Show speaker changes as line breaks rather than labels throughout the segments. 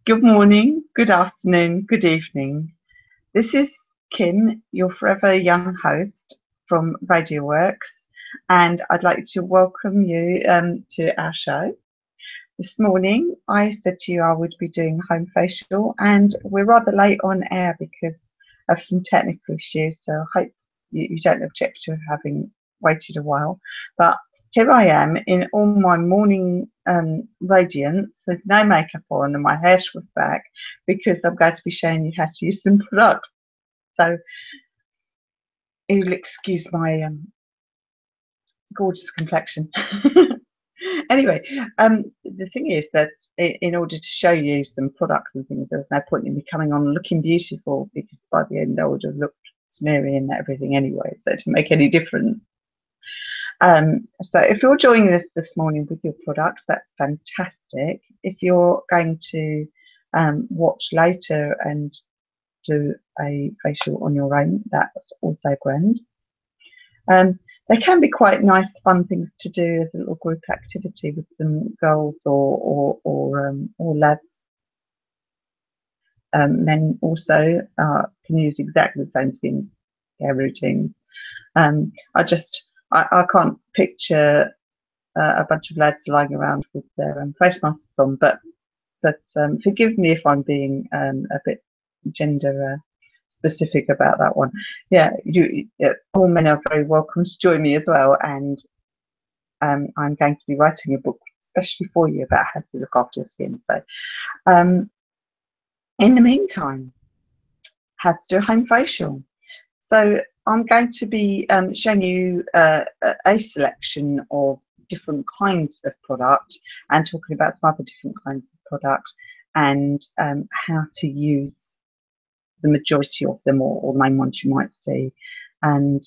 Good morning, good afternoon, good evening. This is Kim, your forever young host from W.O.R.K.S, and I'd like to welcome you to our show. This morning, I said to you I would be doing a home facial, and we're rather late on air because of some technical issues, so I hope you don't object to having waited a while. But here I am in all my morning radiance with no makeup on and my hair slicked back because I'm going to be showing you how to use some product. So you'll excuse my gorgeous complexion. Anyway, the thing is that in order to show you some products and things, there's no point in me coming on looking beautiful because by the end I would have looked smeary and everything anyway, so it doesn't make any difference. So if you're joining us this morning with your products, that's fantastic. If you're going to watch later and do a facial on your own, that's also grand. They can be quite nice, fun things to do as a little group activity with some girls or lads. Men also can use exactly the same skincare routine. I can't picture a bunch of lads lying around with their face masks on, but forgive me if I'm being a bit gender specific about that one. Yeah, all men are very welcome to join me as well, and I'm going to be writing a book especially for you about how to look after your skin. So in the meantime, how to do a home facial. So I'm going to be showing you a selection of different kinds of product and talking about some other different kinds of products and how to use the majority of them or main ones you might see, and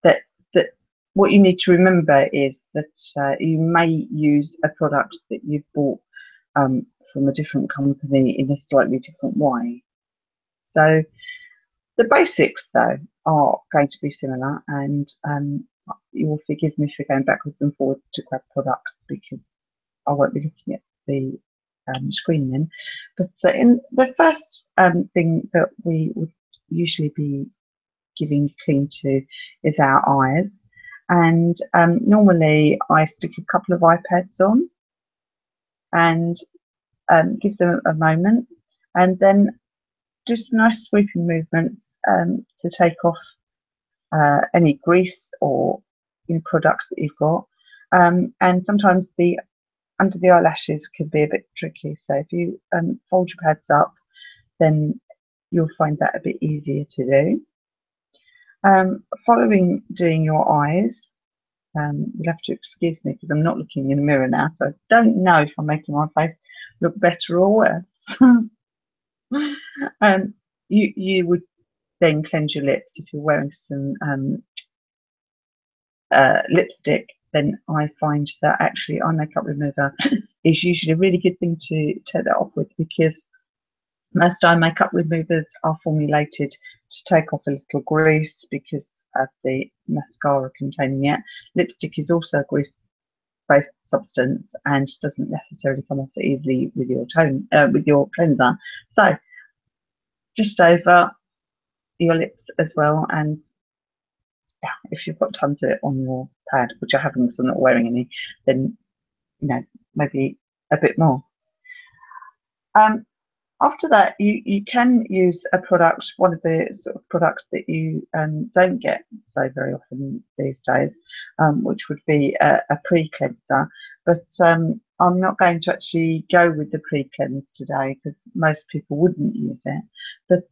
that what you need to remember is that you may use a product that you've bought from a different company in a slightly different way. So the basics, though, are going to be similar, and you will forgive me for going backwards and forwards to grab products because I won't be looking at the screen then. But in the first thing that we would usually be giving clean to is our eyes, and normally I stick a couple of eye pads on and give them a moment, and then do some nice sweeping movements to take off any grease or products that you've got. And sometimes the under the eyelashes can be a bit tricky. So if you fold your pads up, then you'll find that a bit easier to do. Following doing your eyes, you'll have to excuse me because I'm not looking in the mirror now, so I don't know if I'm making my face look better or worse. You would then cleanse your lips. If you're wearing some lipstick, then I find that actually eye makeup remover is usually a really good thing to take that off with, because most eye makeup removers are formulated to take off a little grease because of the mascara containing it. Lipstick is also a grease-based substance and doesn't necessarily come off so easily with your with your cleanser. So just over your lips as well, and yeah, if you've got time to do it on your pad, which I haven't because I'm not wearing any, then maybe a bit more. After that, you can use a product, one of the sort of products that you don't get so very often these days, which would be a pre-cleanser. But I'm not going to actually go with the pre-cleanse today because most people wouldn't use it. But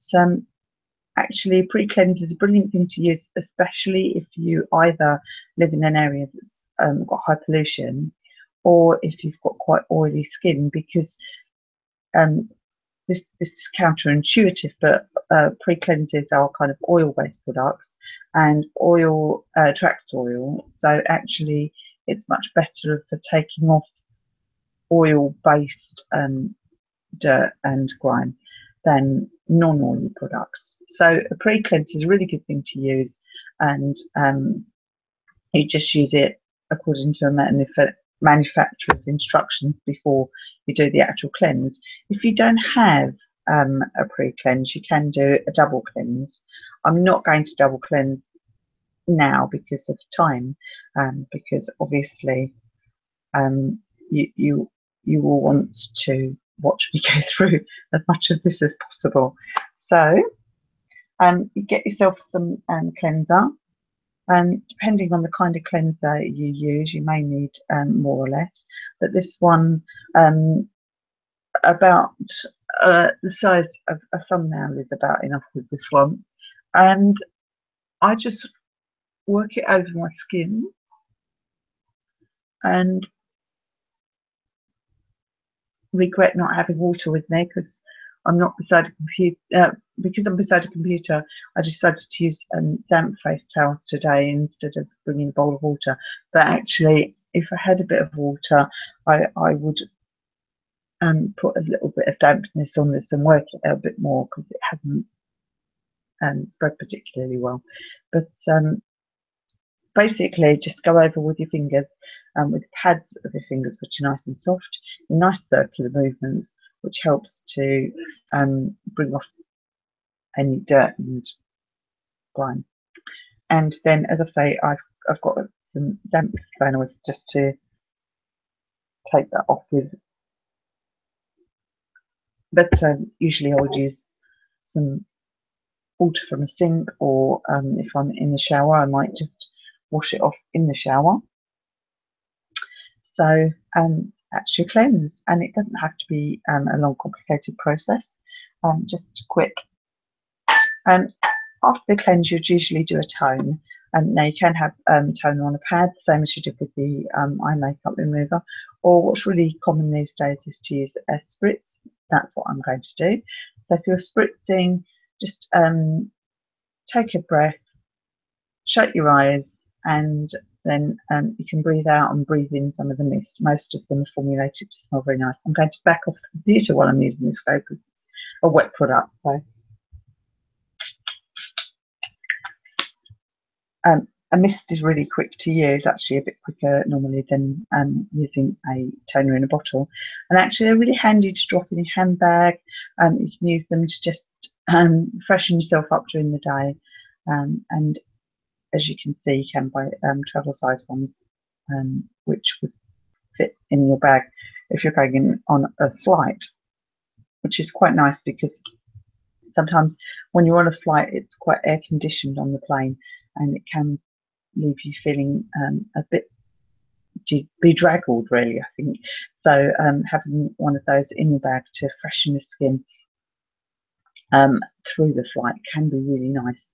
actually, pre-cleanse is a brilliant thing to use, especially if you either live in an area that's got high pollution, or if you've got quite oily skin, because this is counterintuitive, but pre-cleanses are kind of oil-based products, and oil attracts oil. So actually, it's much better for taking off oil-based dirt and grime than non-oily products. So a pre-cleanse is a really good thing to use, and you just use it according to a manufacturer's instructions before you do the actual cleanse. If you don't have a pre-cleanse, you can do a double cleanse. I'm not going to double cleanse now because of time, because obviously you will want to watch me go through as much of this as possible. So you get yourself some cleanser. Depending on the kind of cleanser you use, you may need more or less. But this one, about the size of a thumbnail is about enough with this one. And I just work it over my skin, and regret not having water with me because I'm not beside a computer. Because I'm beside a computer, I decided to use damp face towels today instead of bringing a bowl of water. But actually, if I had a bit of water, I would put a little bit of dampness on this and work it a bit more because it hasn't spread particularly well. But basically, just go over with your fingers, with the pads of your fingers, which are nice and soft, nice circular movements, which helps to bring off any dirt and grime. And then, as I say, I've got some damp flannels just to take that off with. But usually I would use some water from a sink, or if I'm in the shower, I might just wash it off in the shower. So that's your cleanse, and it doesn't have to be a long, complicated process. Just quick. After the cleanse, you'd usually do a tone. Now you can have toner on a pad, same as you did with the eye makeup remover. Or what's really common these days is to use a spritz. That's what I'm going to do. So if you're spritzing, just take a breath, shut your eyes, and then you can breathe out and breathe in some of the mist. Most of them are formulated to smell very nice. I'm going to back off the computer while I'm using this though, because it's a wet product. So a mist is really quick to use, actually a bit quicker normally than using a toner in a bottle. And actually they're really handy to drop in your handbag. You can use them to just freshen yourself up during the day. And as you can see, you can buy travel size ones, which would fit in your bag if you're going on a flight, which is quite nice because sometimes when you're on a flight, it's quite air conditioned on the plane, and it can leave you feeling a bit bedraggled, really, I think. So having one of those in your bag to freshen the skin through the flight can be really nice.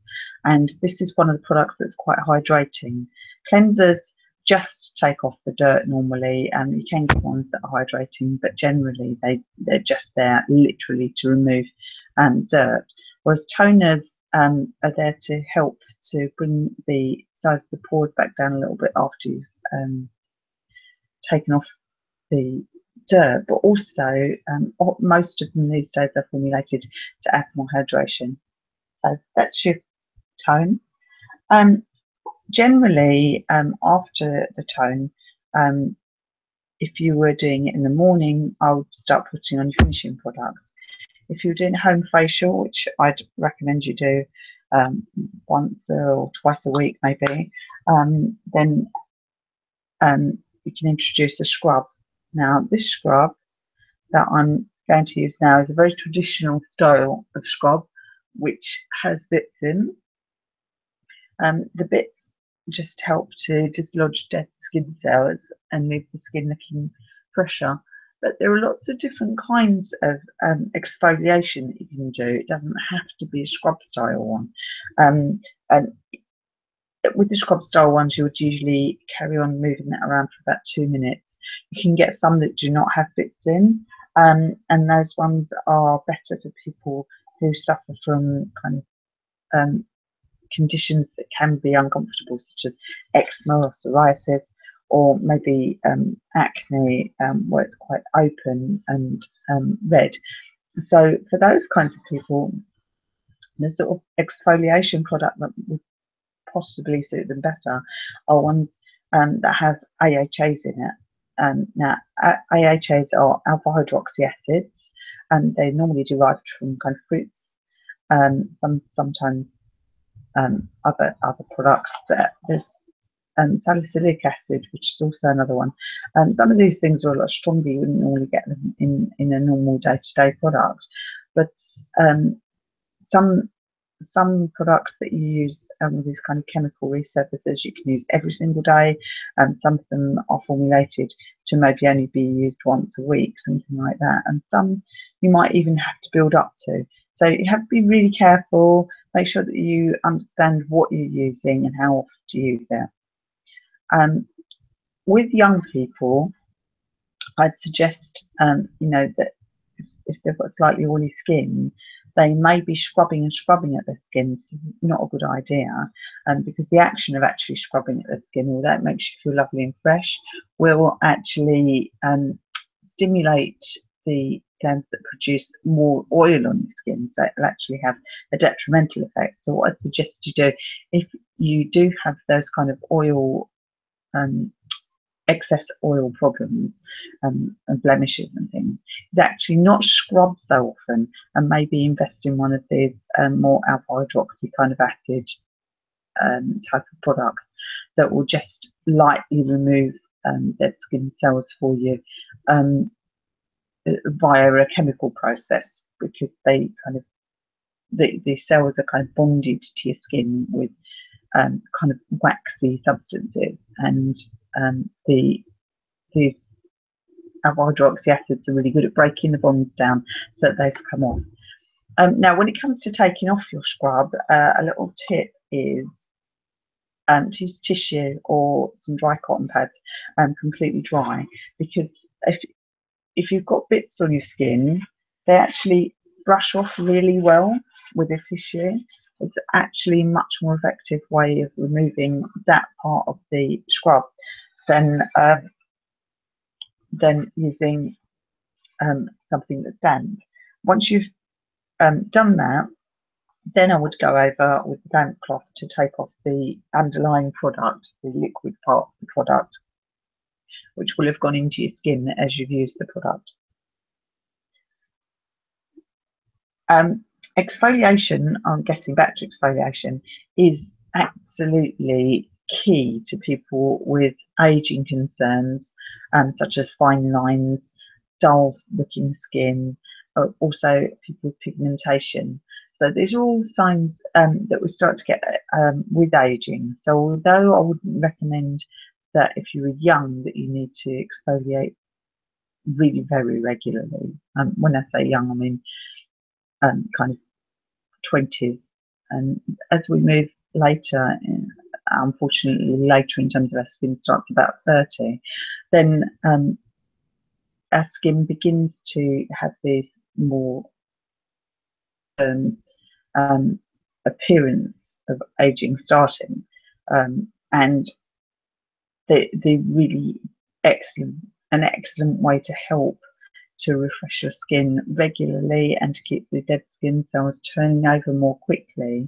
And this is one of the products that's quite hydrating. Cleansers just take off the dirt normally, and you can get ones that are hydrating, but generally they're just there literally to remove dirt, whereas toners are there to help to bring the size of the pores back down a little bit after you've taken off the dirt, but also most of them these days are formulated to add more hydration. So that's your tone. Generally, after the tone, if you were doing it in the morning, I would start putting on your finishing products. If you're doing a home facial, which I'd recommend you do once or twice a week maybe, then you can introduce a scrub. Now this scrub that I'm going to use now is a very traditional style of scrub, which has bits in. The bits just help to dislodge dead skin cells and leave the skin looking fresher. But there are lots of different kinds of exfoliation that you can do. It doesn't have to be a scrub style one. And with the scrub style ones, you would usually carry on moving that around for about 2 minutes. You can get some that do not have bits in, and those ones are better for people who suffer from kind of conditions that can be uncomfortable, such as eczema or psoriasis, or maybe acne, where it's quite open and red. So for those kinds of people, the sort of exfoliation product that would possibly suit them better are ones that have AHAs in it. Now, AHAs are alpha hydroxy acids, and they're normally derived from kind of fruits. Sometimes other products. There's salicylic acid, which is also another one. Some of these things are a lot stronger. You wouldn't normally get them in a normal day-to-day product, but some products that you use with these kind of chemical resurfacers you can use every single day, and some of them are formulated to maybe only be used once a week, something like that, and some you might even have to build up to. So you have to be really careful, make sure that you understand what you're using and how often to use it. With young people, I'd suggest that if they've got slightly oily skin, they may be scrubbing at their skin. This is not a good idea, because the action of actually scrubbing at their skin, although it makes you feel lovely and fresh, will actually stimulate the glands that produce more oil on your skin, so it'll actually have a detrimental effect. So what I'd suggest you do, if you do have those kind of oil excess oil problems and blemishes and things, is actually not scrub so often, and maybe invest in one of these more alpha hydroxy kind of acid type of products that will just lightly remove dead skin cells for you via a chemical process, because they kind of the cells are kind of bonded to your skin with kind of waxy substances, and these alpha hydroxy acids are really good at breaking the bonds down so that they come off. Now, when it comes to taking off your scrub, a little tip is to use tissue or some dry cotton pads, completely dry, because if you've got bits on your skin, they actually brush off really well with a tissue. It's actually a much more effective way of removing that part of the scrub than using something that's damp. Once you've done that, then I would go over with the damp cloth to take off the underlying product, the liquid part of the product, which will have gone into your skin as you've used the product. Exfoliation, I'm getting back to exfoliation, is absolutely key to people with aging concerns, such as fine lines, dull looking skin, also people with pigmentation. So these are all signs that we start to get with aging. So although I wouldn't recommend that if you were young that you need to exfoliate really very regularly. When I say young, I mean kind of 20s, and as we move later, unfortunately later in terms of our skin starts about 30, then our skin begins to have this more appearance of aging starting, and the really excellent way to help to refresh your skin regularly and to keep the dead skin cells turning over more quickly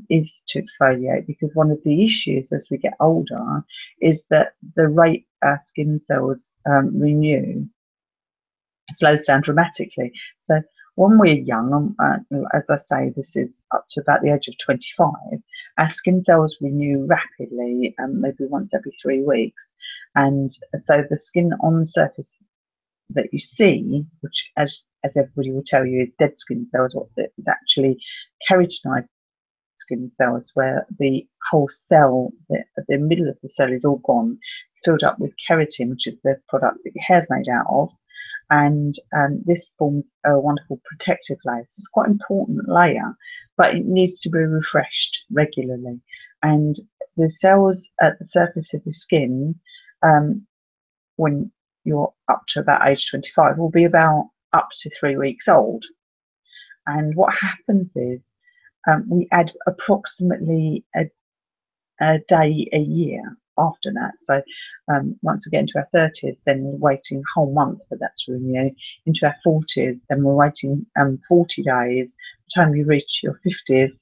is to exfoliate, because one of the issues as we get older is that the rate our skin cells renew slows down dramatically. So when we're young, as I say, this is up to about the age of 25, our skin cells renew rapidly, maybe once every 3 weeks, and so the skin on the surface that you see, which as everybody will tell you is dead skin cells, what is actually keratinized skin cells, where the whole cell, the middle of the cell is all gone, filled up with keratin, which is the product that your hair's made out of, and this forms a wonderful protective layer. So it's quite an important layer, but it needs to be refreshed regularly. And the cells at the surface of your skin, when you're up to about age 25, will be about up to 3 weeks old. And what happens is we add approximately a day a year after that. So once we get into our 30s, then we're waiting a whole month for that to renew. Into our 40s, then we're waiting 40 days. By the time you reach your 50s,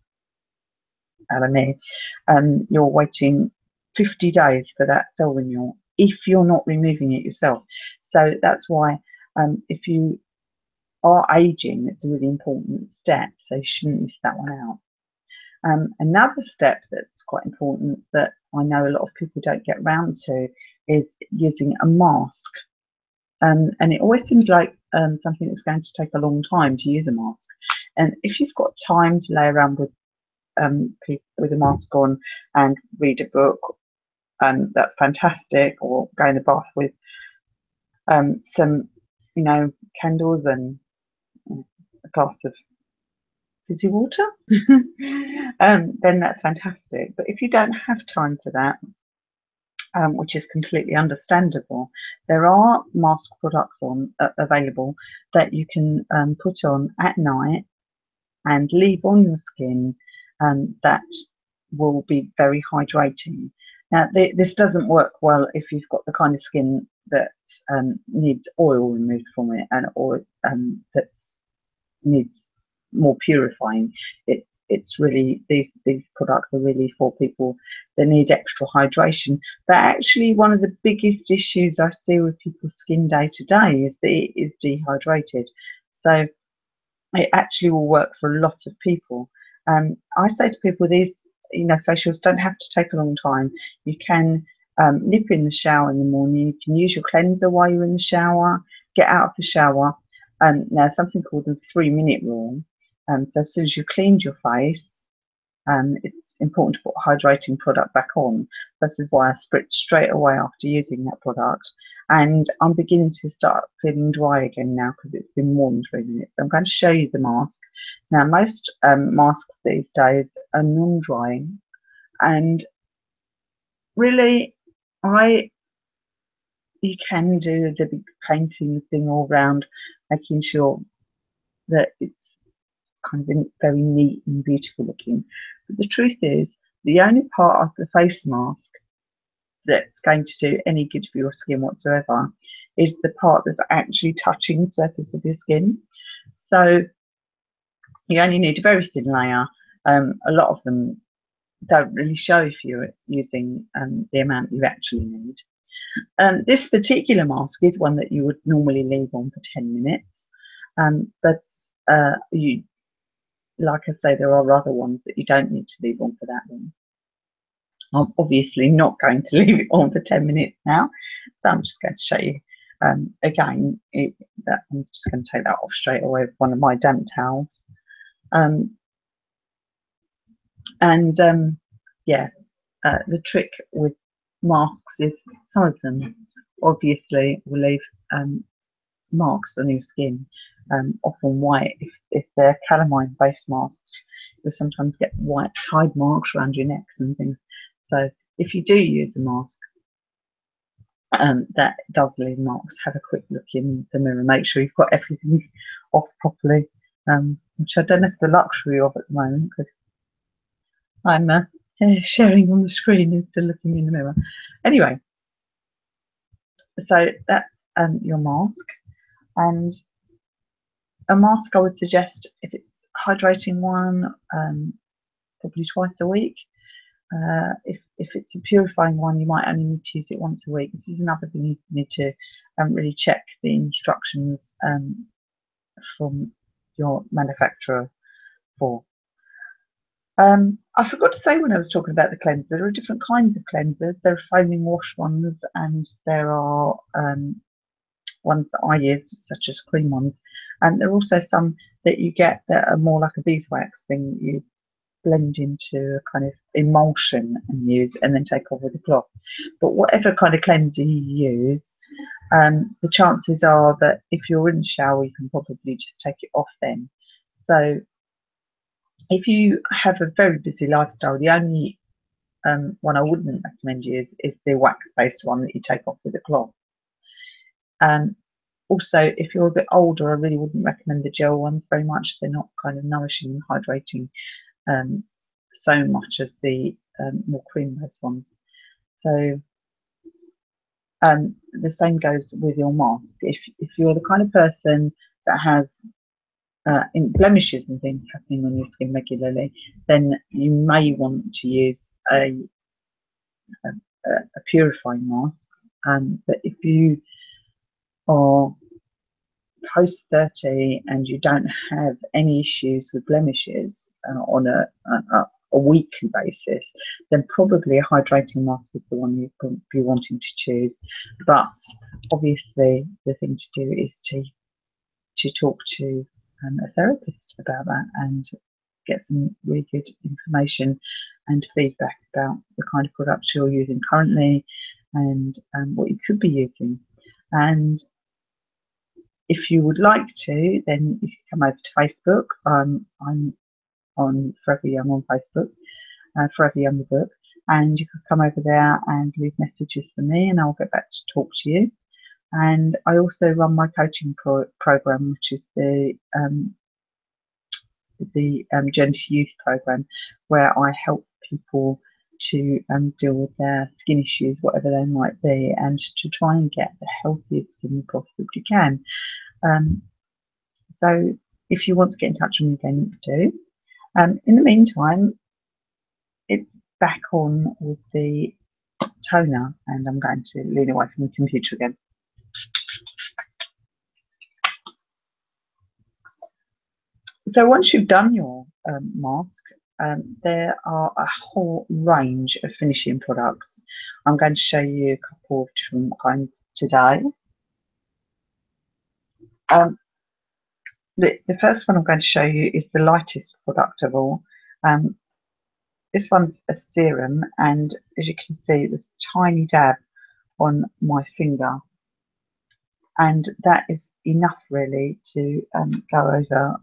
you're waiting 50 days for that cell renewal. if you're not removing it yourself. So that's why if you are aging, it's a really important step, so you shouldn't miss that one out. Another step that's quite important that I know a lot of people don't get round to is using a mask. And it always seems like something that's going to take a long time to use a mask. And if you've got time to lay around with a mask on and read a book, that's fantastic. Or go in the bath with some, candles and a glass of fizzy water, then that's fantastic. But if you don't have time for that, which is completely understandable, there are mask products available that you can put on at night and leave on your skin, that will be very hydrating. Now, this doesn't work well if you've got the kind of skin that needs oil removed from it, or that needs more purifying. It's really, these products are really for people that need extra hydration. But actually, one of the biggest issues I see with people's skin day to day is that it is dehydrated. So it actually will work for a lot of people. I say to people, these facials don't have to take a long time. You can nip in the shower in the morning. You can use your cleanser while you're in the shower. Get out of the shower. Now, something called the 3-minute rule. So as soon as you've cleaned your face, it's important to put a hydrating product back on. This is why I spritz straight away after using that product. And I'm beginning to start feeling dry again now because it's been more than 3 minutes. I'm going to show you the mask. Now, most masks these days are non-drying. And really, you can do the big painting thing all around, making sure that it's kind of very neat and beautiful looking. But the truth is, the only part of the face mask that's going to do any good for your skin whatsoever is the part that's actually touching the surface of your skin. So you only need a very thin layer. A lot of them don't really show if you're using the amount you actually need. This particular mask is one that you would normally leave on for 10 minutes, but like I say, there are other ones that you don't need to leave on for that long. I'm obviously not going to leave it on for 10 minutes now, so I'm just going to show you again. I'm just going to take that off straight away with one of my damp towels. The trick with masks is some of them obviously will leave marks on your skin, often white. If they're calamine based masks, you'll sometimes get white tide marks around your necks and things. So if you do use a mask that does leave marks, have a quick look in the mirror, make sure you've got everything off properly, which I don't have the luxury of at the moment because I'm sharing on the screen instead of looking in the mirror. Anyway, so that's your mask. And a mask I would suggest, if it's hydrating one, probably twice a week. If it's a purifying one, you might only need to use it once a week. This is another thing you need to really check the instructions from your manufacturer for. I forgot to say when I was talking about the cleanser, there are different kinds of cleansers. There are foaming wash ones, and there are ones that I use, such as cream ones. And there are also some that you get that are more like a beeswax thing. You blend into a kind of emulsion and use, and then take off with a cloth. But whatever kind of cleanser you use, the chances are that if you're in the shower, you can probably just take it off then. So if you have a very busy lifestyle, the only one I wouldn't recommend you is the wax-based one that you take off with a cloth. Also, if you're a bit older, I really wouldn't recommend the gel ones very much. They're not kind of nourishing and hydrating so much as the more cream-based ones. So the same goes with your mask. If you're the kind of person that has blemishes and things happening on your skin regularly, then you may want to use a purifying mask. But if you are post 30 and you don't have any issues with blemishes on a weekly basis, then probably a hydrating mask is the one you'd be wanting to choose. But obviously the thing to do is to talk to a therapist about that and get some really good information and feedback about the kind of products you're using currently and what you could be using. And if you would like to, then you can come over to Facebook. I'm on Forever Young on Facebook, Forever Young the book, and you can come over there and leave messages for me, and I'll get back to talk to you. And I also run my coaching program, which is the Gender Youth program, where I help people to deal with their skin issues, whatever they might be, and to try and get the healthiest skin you possibly can. So if you want to get in touch with me, then do. In the meantime, it's back on with the toner, and I'm going to lean away from the computer again. So once you've done your mask, there are a whole range of finishing products. I'm going to show you a couple of different kinds today. The first one I'm going to show you is the lightest product of all. This one's a serum, and as you can see, there's a tiny dab on my finger, and that is enough really to go over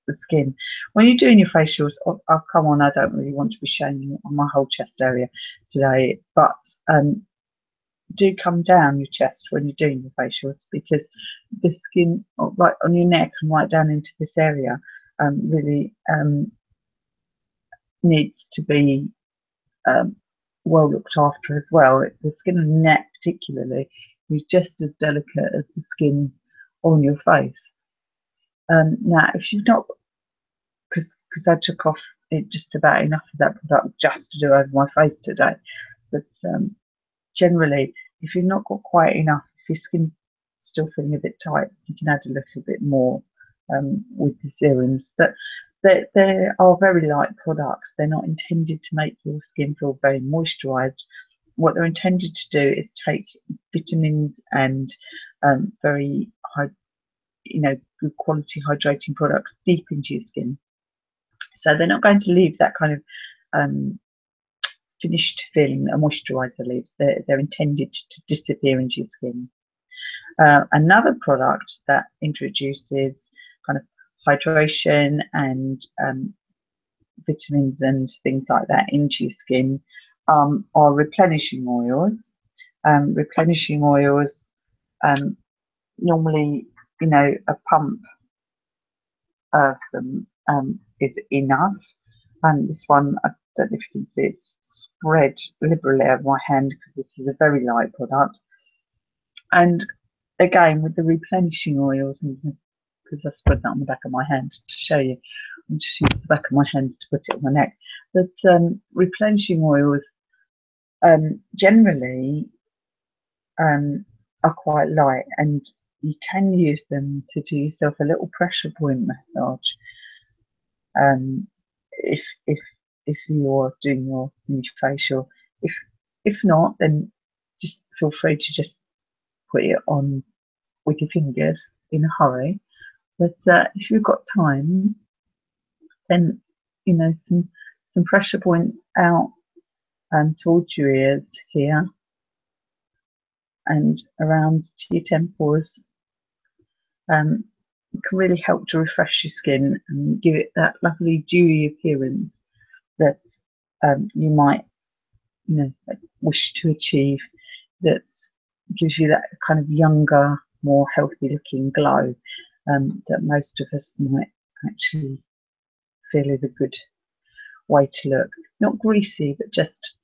the skin. When you're doing your facials, oh, come on, I don't really want to be showing you on my whole chest area today, but do come down your chest when you're doing your facials, because the skin right on your neck and right down into this area really needs to be well looked after as well. The skin on the neck particularly is just as delicate as the skin on your face. Now if you've not, because I took off just about enough of that product just to do over my face today, but generally if you've not got quite enough, if your skin's still feeling a bit tight, you can add a little bit more with the serums. But they are very light products. They're not intended to make your skin feel very moisturized. What they're intended to do is take vitamins and very high, good quality hydrating products deep into your skin. So they're not going to leave that kind of finished feeling that a moisturizer leaves. They're intended to disappear into your skin. Another product that introduces kind of hydration and vitamins and things like that into your skin are replenishing oils. Replenishing oils, normally, a pump of them is enough. And this one, I don't know if you can see, it's spread liberally over my hand because this is a very light product. And again, with the replenishing oils, because I spread that on the back of my hand to show you, I'll just use the back of my hand to put it on my neck. But replenishing oils generally are quite light, and you can use them to do yourself a little pressure point massage. If you're doing your facial, if not, then just feel free to just put it on with your fingers in a hurry. But if you've got time, then some pressure points out towards your ears here and around to your temples can really help to refresh your skin and give it that lovely dewy appearance that you might wish to achieve, that gives you that kind of younger, more healthy looking glow that most of us might actually feel is a good way to look. Not greasy, but just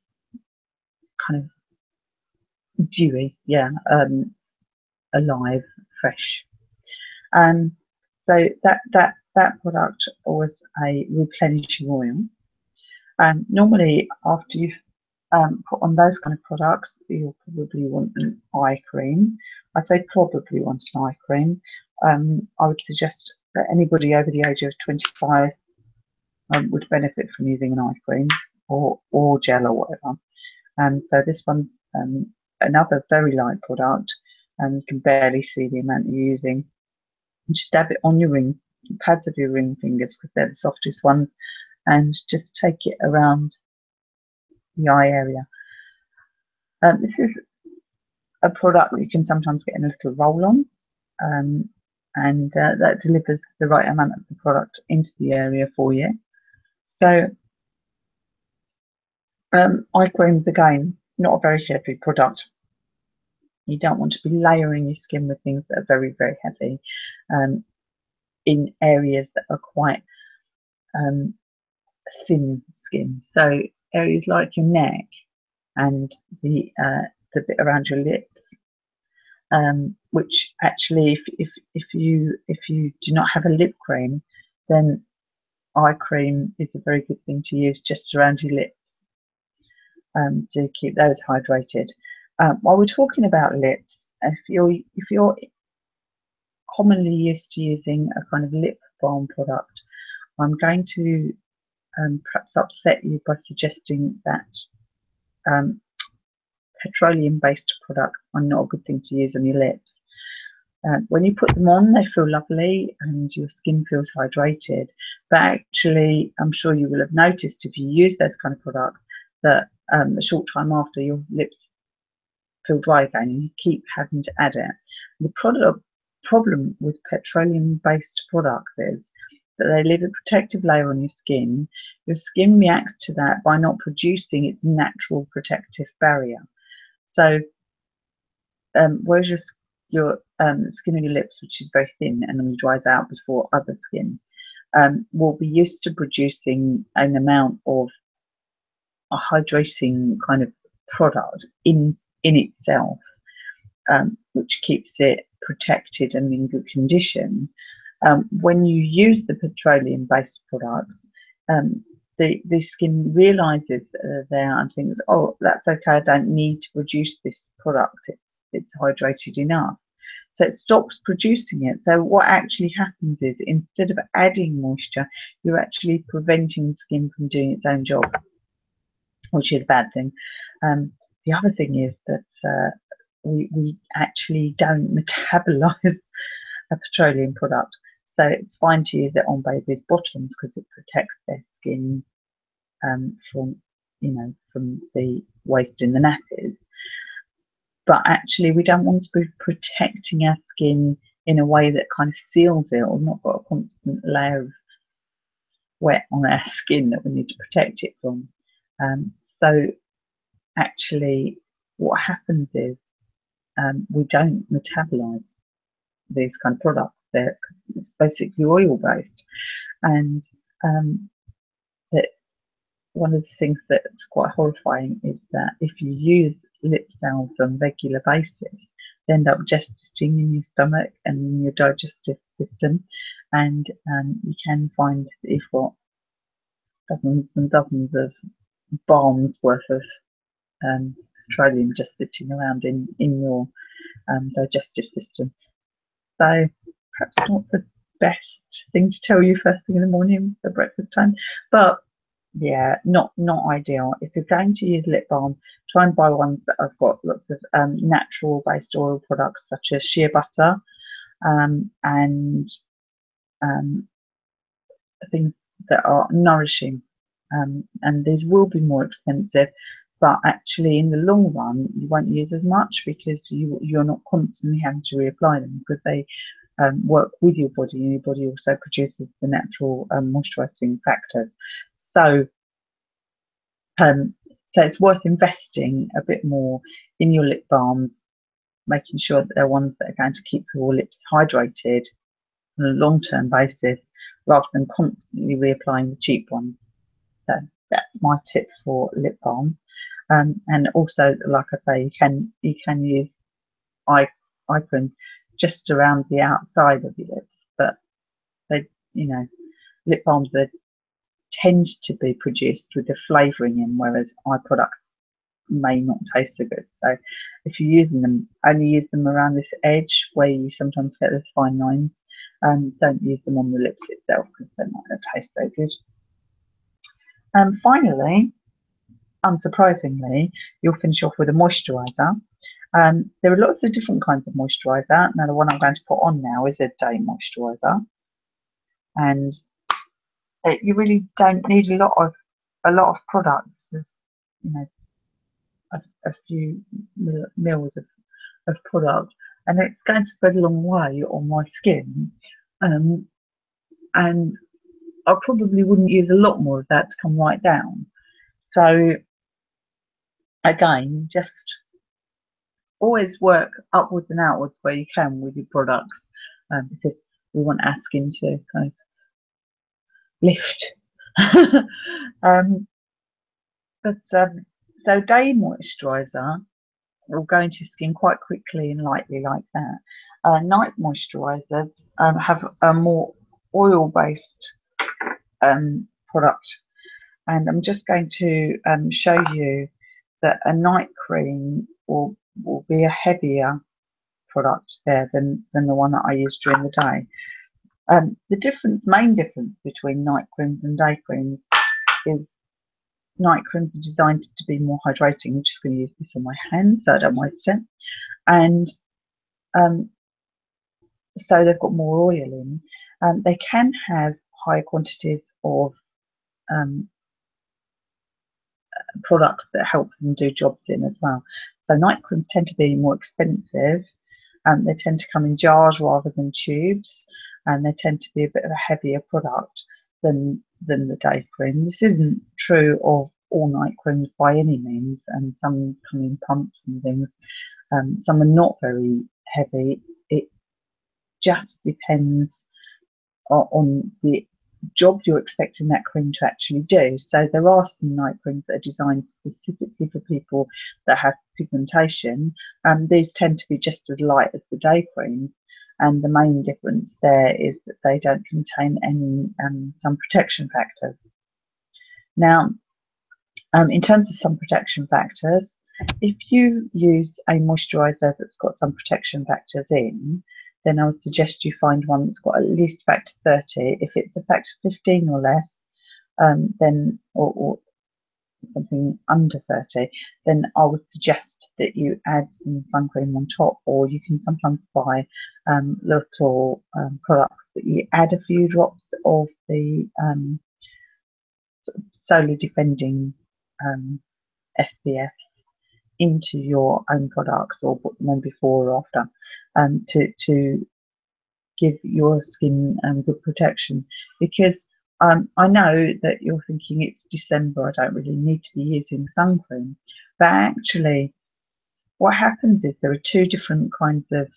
kind of dewy, alive, fresh. So that product was a replenishing oil. Normally, after you've put on those kind of products, you'll probably want an eye cream. I say probably want an eye cream. I would suggest that anybody over the age of 25 would benefit from using an eye cream or gel or whatever. So this one's another very light product, and you can barely see the amount you're using. Just dab it on your pads of your ring fingers, because they're the softest ones, and just take it around the eye area. This is a product that you can sometimes get in a little roll on, and that delivers the right amount of the product into the area for you. So eye creams, again, not a very heavy product. You don't want to be layering your skin with things that are very, very heavy in areas that are quite thin skin. So areas like your neck and the bit around your lips, which actually, if you do not have a lip cream, then eye cream is a very good thing to use just around your lips to keep those hydrated. While we're talking about lips, if you're commonly used to using a kind of lip balm product, I'm going to perhaps upset you by suggesting that petroleum-based products are not a good thing to use on your lips. When you put them on, they feel lovely and your skin feels hydrated, but actually, I'm sure you will have noticed if you use those kind of products that a short time after, your lips feel dry again and you keep having to add it. The problem with petroleum-based products is that they leave a protective layer on your skin. Your skin reacts to that by not producing its natural protective barrier. So whereas your skin on your lips, which is very thin and only dries out before other skin, will be used to producing an amount of a hydrating kind of product in itself, which keeps it protected and in good condition. When you use the petroleum-based products, the skin realizes that they're there and thinks, oh, that's okay, I don't need to produce this product, it's hydrated enough. So it stops producing it. So what actually happens is, instead of adding moisture, you're actually preventing the skin from doing its own job, which is a bad thing. The other thing is that we actually don't metabolize a petroleum product. So it's fine to use it on babies' bottoms because it protects their skin from the waste in the nappies. But actually, we don't want to be protecting our skin in a way that kind of seals it, or not got a constant layer of wet on our skin that we need to protect it from. So actually, what happens is we don't metabolize these kind of products. It's basically oil-based, and that one of the things that's quite horrifying is that if you use lip salves on a regular basis, they end up just sitting in your stomach and in your digestive system, and you can find that you've got dozens and dozens of balms worth of petroleum just sitting around in your digestive system. So perhaps not the best thing to tell you first thing in the morning for breakfast time, but yeah, not ideal. If you're going to use lip balm, try and buy ones that have got lots of natural based oil products such as shea butter and things that are nourishing, and these will be more expensive, but actually in the long run you won't use as much because you're not constantly having to reapply them, because they work with your body, and your body also produces the natural moisturizing factors. So it's worth investing a bit more in your lip balms, making sure that they're ones that are going to keep your lips hydrated on a long-term basis, rather than constantly reapplying the cheap ones. So that's my tip for lip balms. And also, like I say, you can use eye creams just around the outside of your lips, but lip balms tend to be produced with the flavouring in, whereas eye products may not taste so good. So if you're using them, only use them around this edge where you sometimes get those fine lines. Don't use them on the lips itself because they're not going to taste very good. Finally, unsurprisingly, you'll finish off with a moisturiser. There are lots of different kinds of moisturiser. Now the one I'm going to put on now is a day moisturiser, and you really don't need a lot of products. There's, you know, a few mils of product, and it's going to spread a long way on my skin. And I probably wouldn't use a lot more of that to come right down. So again, just always work upwards and outwards where you can with your products, because we want our skin to kind of lift. So day moisturiser will go into your skin quite quickly and lightly like that. Night moisturisers have a more oil-based product, and I'm just going to show you that a night cream will be a heavier product there than the one that I use during the day. The main difference between night creams and day creams is night creams are designed to be more hydrating. I'm just going to use this on my hands so I don't waste it. And so they've got more oil in. They can have higher quantities of products that help them do jobs in as well. So night creams tend to be more expensive. They tend to come in jars rather than tubes, and they tend to be a bit of a heavier product than the day cream. This isn't true of all night creams by any means, and some come in pumps and things. Some are not very heavy. It just depends on the job you're expecting that cream to actually do. So there are some night creams that are designed specifically for people that have pigmentation. These tend to be just as light as the day creams, and the main difference there is that they don't contain any sun protection factors. Now, in terms of sun protection factors, if you use a moisturiser that's got sun protection factors in, then I would suggest you find one that's got at least factor 30. If it's a factor 15 or less, then or something under 30, then I would suggest that you add some sun cream on top, or you can sometimes buy little products that you add a few drops of the solar defending SPF into your own products, or put them on before or after, to give your skin good protection. Because I know that you're thinking it's December, I don't really need to be using sun cream, but actually what happens is there are two different kinds of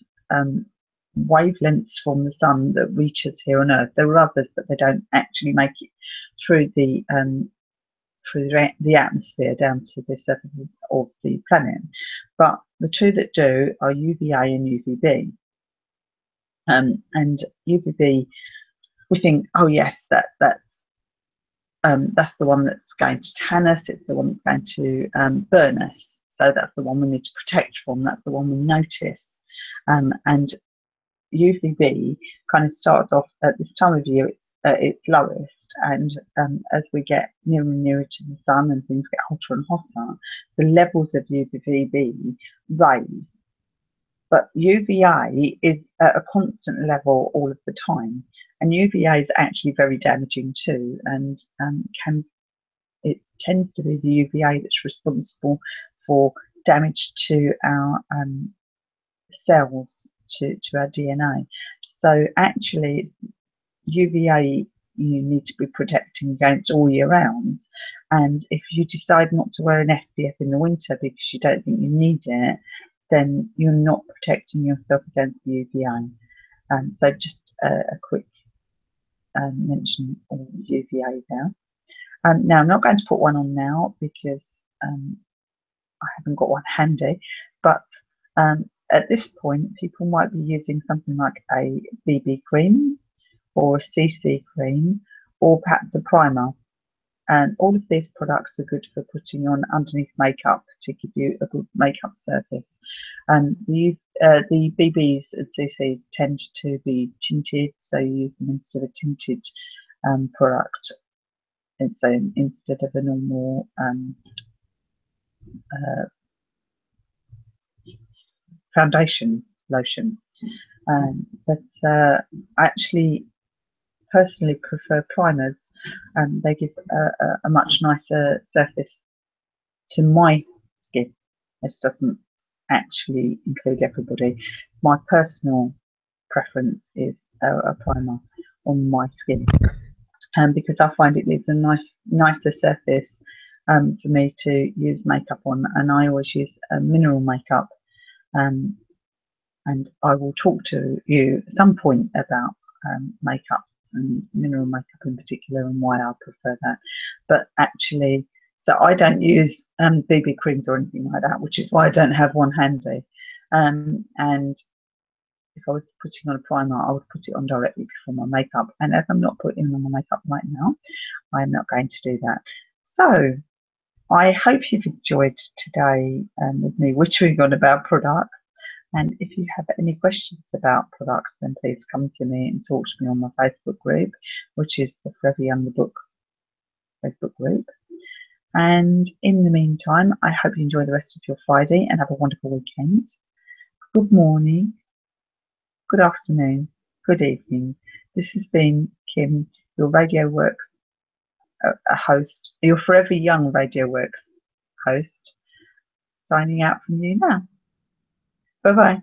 wavelengths from the sun that reach us here on Earth. There are others, but they don't actually make it through the atmosphere down to the surface of the planet. But the two that do are UVA and UVB. And UVB, we think, oh yes, that's the one that's going to tan us. It's the one that's going to burn us. So that's the one we need to protect from. That's the one we notice. And UVB kind of starts off at this time of year. It's lowest, and as we get nearer and nearer to the sun and things get hotter and hotter, the levels of UVB rise. But UVA is at a constant level all of the time, and UVA is actually very damaging too, and it tends to be the UVA that's responsible for damage to our cells, to our DNA. So actually, UVA you need to be protecting against all year round, and if you decide not to wear an SPF in the winter because you don't think you need it, then you're not protecting yourself against the UVA. So just a quick mention of UVA there. Now I'm not going to put one on now because I haven't got one handy, but at this point people might be using something like a BB cream or a CC cream, or perhaps a primer. And all of these products are good for putting on underneath makeup to give you a good makeup surface. The BBs and CCs tend to be tinted, so you use them instead of tinted product. And so instead of a normal foundation lotion. But I actually personally prefer primers. They give a much nicer surface to my skin. This doesn't actually include everybody. My personal preference is a primer on my skin, because I find it leaves a nicer surface for me to use makeup on, and I always use mineral makeup. And I will talk to you at some point about makeups and mineral makeup in particular and why I prefer that. But actually, so I don't use BB creams or anything like that, which is why I don't have one handy. And if I was putting on a primer, I would put it on directly before my makeup. And as I'm not putting on my makeup right now, I'm not going to do that. So I hope you've enjoyed today with me wittering on about products. And if you have any questions about products, then please come to me and talk to me on my Facebook group, which is the Forever Young the Book Facebook group. And in the meantime, I hope you enjoy the rest of your Friday and have a wonderful weekend. Good morning, good afternoon, good evening. This has been Kim, your Radio Works host, your Forever Young Radio Works host, signing out from you now. Bye-bye.